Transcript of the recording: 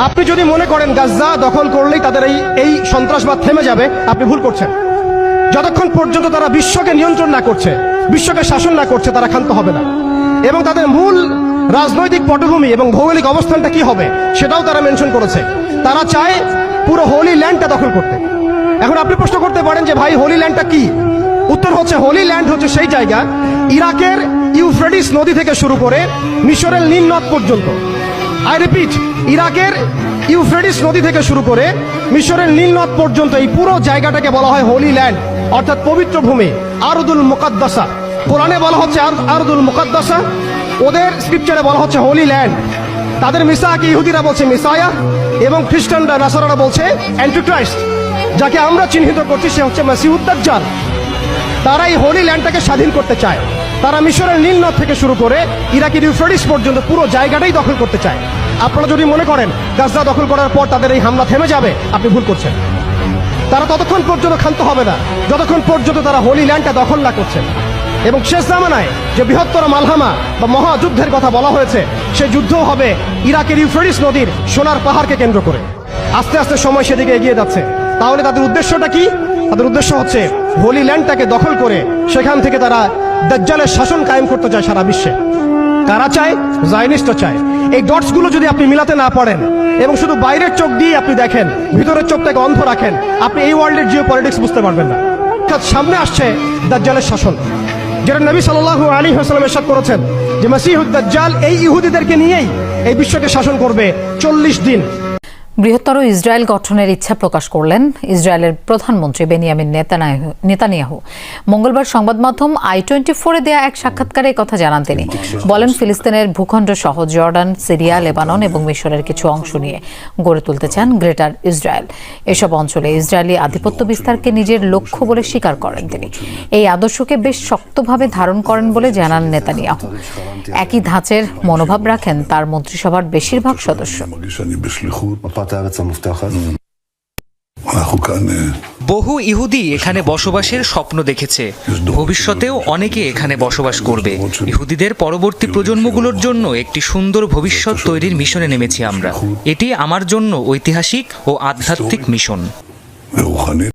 আপনি যদি মনে করেন গাজা দখল করলেই তাদের এই সন্ত্রাসবাদ থেমে যাবে, আপনি ভুল করছেন। যতক্ষণ পর্যন্ত তারা বিশ্বকে নিয়ন্ত্রণ না করছে, বিশ্বকে শাসন না করছে, তারা ক্ষান্ত হবে না। এবং তাদের মূল রাজনৈতিক পটভূমি এবং ভৌগোলিক অবস্থানটা কি হবে সেটাও তারা মেনশন করেছে। তারা চায় পুরো হোলি ল্যান্ডটা দখল করতে। এখন আপনি প্রশ্ন করতে পারেন যে ভাই হোলি ল্যান্ডটা কি? উত্তর হচ্ছে, হোলি ল্যান্ড হচ্ছে সেই জায়গা ইরাকের ইউফ্রেটিস নদী থেকে শুরু করে মিশরের নীল নদ পর্যন্ত। আই রিপিট, ইরাকের ইউফ্রেটিস নদী থেকে শুরু করে মিশরের নীল নদ পর্যন্ত এই পুরো জায়গাটাকে বলা হয় হোলি ল্যান্ড, অর্থাৎ পবিত্র ভূমি, আরদুল মুকাদ্দাসা। কোরআনে বলা হচ্ছে আরদুল মুকাদ্দাসা, ওদের স্ক্রিপচারে বলা হচ্ছে হোলি ল্যান্ড। তাদের মিসাকে ইহুদিরা বলছে মিসায়া, এবং খ্রিস্টানরা নাসারারা বলছে অ্যান্টিক্রাইস্ট। যাকে আমরা চিহ্নিত করছি সে হচ্ছে মাসিহুদ দাজ্জাল। তারা এই হোলি ল্যান্ডটাকে স্বাধীন করতে চায়। তারা মিশরের নীল নদ থেকে শুরু করে ইরাকের ইউফ্রেটিস পর্যন্ত পুরো জায়গাটাই দখল করতে চায়। আপনারা যদি মনে করেন গাজা দখল করার পর তাদের এই হামলা থেমে যাবে, আপনি ভুল করছেন। তারা ততক্ষণ পর্যন্ত ক্ষান্ত হবে না যতক্ষণ পর্যন্ত তারা হোলি ল্যান্ডটা দখল না করছেন। এবং শেষ জামানায় যে বৃহত্তর মালহামা বা মহাযুদ্ধের কথা বলা হয়েছে, সেই যুদ্ধ হবে ইরাকের ইউফ্রেটিস নদীর সোনার পাহাড়কে কেন্দ্র করে। আস্তে আস্তে সময় সেদিকে এগিয়ে যাচ্ছে। তাহলে তাদের উদ্দেশ্যটা কি? তাদের উদ্দেশ্য হচ্ছে হোলি ল্যান্ডটাকে দখল করে সেখান থেকে তারা দাজ্জালের শাসন কায়েম করতে চায় সারা বিশ্বে। কারা চায়? জায়নিস্টরা চায়। এই ডটসগুলো যদি আপনি মিলাতে না পারেন এবং শুধু বাইরের চোখ দিয়ে আপনি দেখেন, ভিতরের চোখটাকে অন্ধ রাখেন, আপনি এই ওয়ার্ল্ডের জিও পলিটিক্স বুঝতে পারবেন না। সামনে আসছে দাজ্জালের শাসন, যেটা নবী সাল্লাল্লাহু আলাইহি ওয়াসাল্লাম ইরশাদ করেছেন যে মাসিহুদ দাজ্জাল এই ইহুদিদেরকে নিয়েই এই বিশ্বকে শাসন করবে 40 দিন। বৃহত্তর ইসরায়েল গঠনের ইচ্ছা প্রকাশ করলেন ইসরায়েলের প্রধানমন্ত্রী বেনিয়ামিন নেতানিয়াহু। মঙ্গলবার সংবাদ মাধ্যম i24-এ দেয়া এক সাক্ষাৎকারে কথা জানান তিনি। বলেন, ফিলিস্তিনের ভূখণ্ড সহ জর্ডান, সিরিয়া, লেবানন এবং মিশরের কিছু অংশ নিয়ে গড়ে তুলতে চান গ্রেটার ইসরায়েল। এসব অঞ্চলে ইসরায়েলি আধিপত্য বিস্তারকে নিজের লক্ষ্য বলে স্বীকার করেন তিনি। এই আদর্শকে বেশ শক্তভাবে ধারণ করেন বলে জানান নেতানিয়াহু। একই ধাঁচের মনোভাব রাখেন তার মন্ত্রিসভার বেশিরভাগ সদস্য। বহু ইহুদি এখানে বসবাসের স্বপ্ন দেখেছে, ভবিষ্যতেও অনেকে এখানে বসবাস করবে। ইহুদিদের পরবর্তী প্রজন্মগুলোর জন্য একটি সুন্দর ভবিষ্যৎ তৈরির মিশনে নেমেছি আমরা। এটি আমার জন্য ঐতিহাসিক ও আধ্যাত্মিক মিশন।